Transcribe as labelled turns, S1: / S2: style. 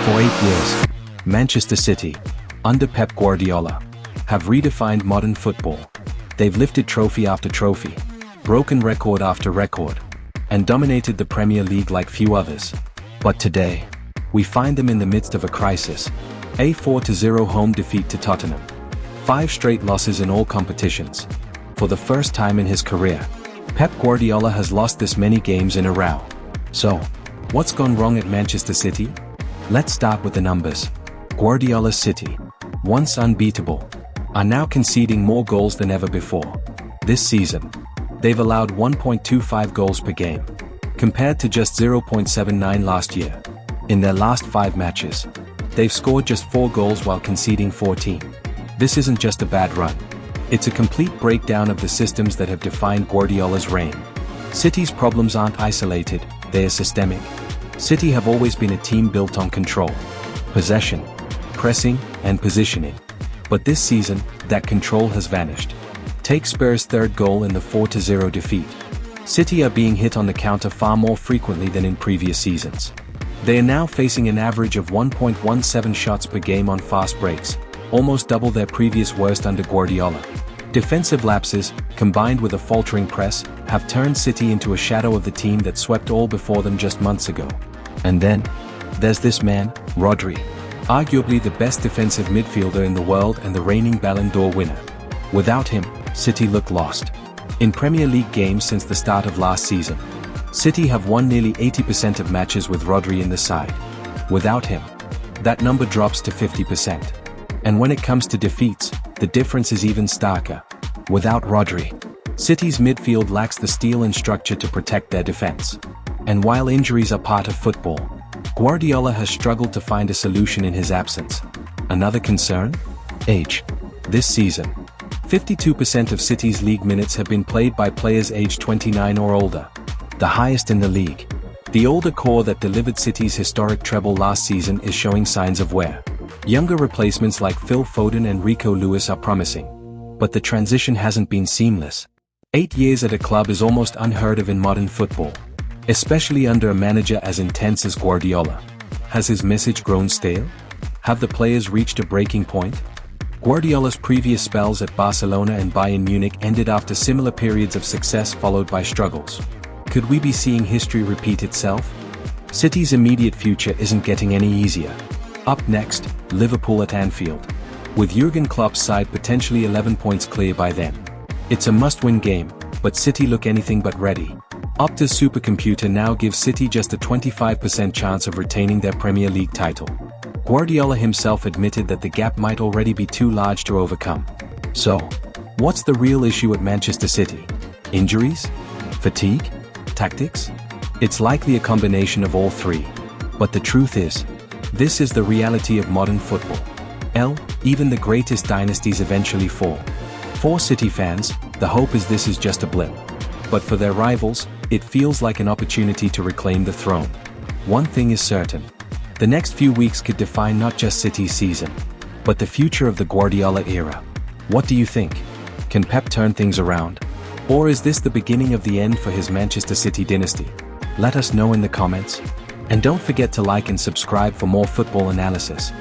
S1: For 8 years, Manchester City, under Pep Guardiola, have redefined modern football. They've lifted trophy after trophy, broken record after record, and dominated the Premier League like few others. But today, we find them in the midst of a crisis. A 4-0 home defeat to Tottenham. 5 straight losses in all competitions. For the first time in his career, Pep Guardiola has lost this many games in a row. So, what's gone wrong at Manchester City? Let's start with the numbers. Guardiola's City, once unbeatable, are now conceding more goals than ever before. This season, they've allowed 1.25 goals per game, compared to just 0.79 last year. In their last 5 matches, they've scored just 4 goals while conceding 14. This isn't just a bad run. It's a complete breakdown of the systems that have defined Guardiola's reign. City's problems aren't isolated, they are systemic. City have always been a team built on control, possession, pressing, and positioning. But this season, that control has vanished. Take Spurs' third goal in the 4-0 defeat. City are being hit on the counter far more frequently than in previous seasons. They are now facing an average of 1.17 shots per game on fast breaks, almost double their previous worst under Guardiola. Defensive lapses, combined with a faltering press, have turned City into a shadow of the team that swept all before them just months ago. And then, there's this man, Rodri. Arguably the best defensive midfielder in the world and the reigning Ballon d'Or winner. Without him, City look lost. In Premier League games since the start of last season, City have won nearly 80% of matches with Rodri in the side. Without him, that number drops to 50%. And when it comes to defeats, the difference is even starker. Without Rodri, City's midfield lacks the steel and structure to protect their defense. And while injuries are part of football, Guardiola has struggled to find a solution in his absence. Another concern? Age. This season, 52% of City's league minutes have been played by players aged 29 or older, the highest in the league. The older core that delivered City's historic treble last season is showing signs of wear. Younger replacements like Phil Foden and Rico Lewis are promising. But the transition hasn't been seamless. 8 years at a club is almost unheard of in modern football, especially under a manager as intense as Guardiola. Has his message grown stale? Have the players reached a breaking point? Guardiola's previous spells at Barcelona and Bayern Munich ended after similar periods of success followed by struggles. Could we be seeing history repeat itself? City's immediate future isn't getting any easier. Up next, Liverpool at Anfield. With Jurgen Klopp's side potentially 11 points clear by then. It's a must-win game, but City look anything but ready. Opta's supercomputer now gives City just a 25% chance of retaining their Premier League title. Guardiola himself admitted that the gap might already be too large to overcome. So, what's the real issue at Manchester City? Injuries? Fatigue? Tactics? It's likely a combination of all three. But the truth is, this is the reality of modern football. Even the greatest dynasties eventually fall. For City fans, the hope is this is just a blip. But for their rivals, it feels like an opportunity to reclaim the throne. One thing is certain. The next few weeks could define not just City's season, but the future of the Guardiola era. What do you think? Can Pep turn things around? Or is this the beginning of the end for his Manchester City dynasty? Let us know in the comments. And don't forget to like and subscribe for more football analysis.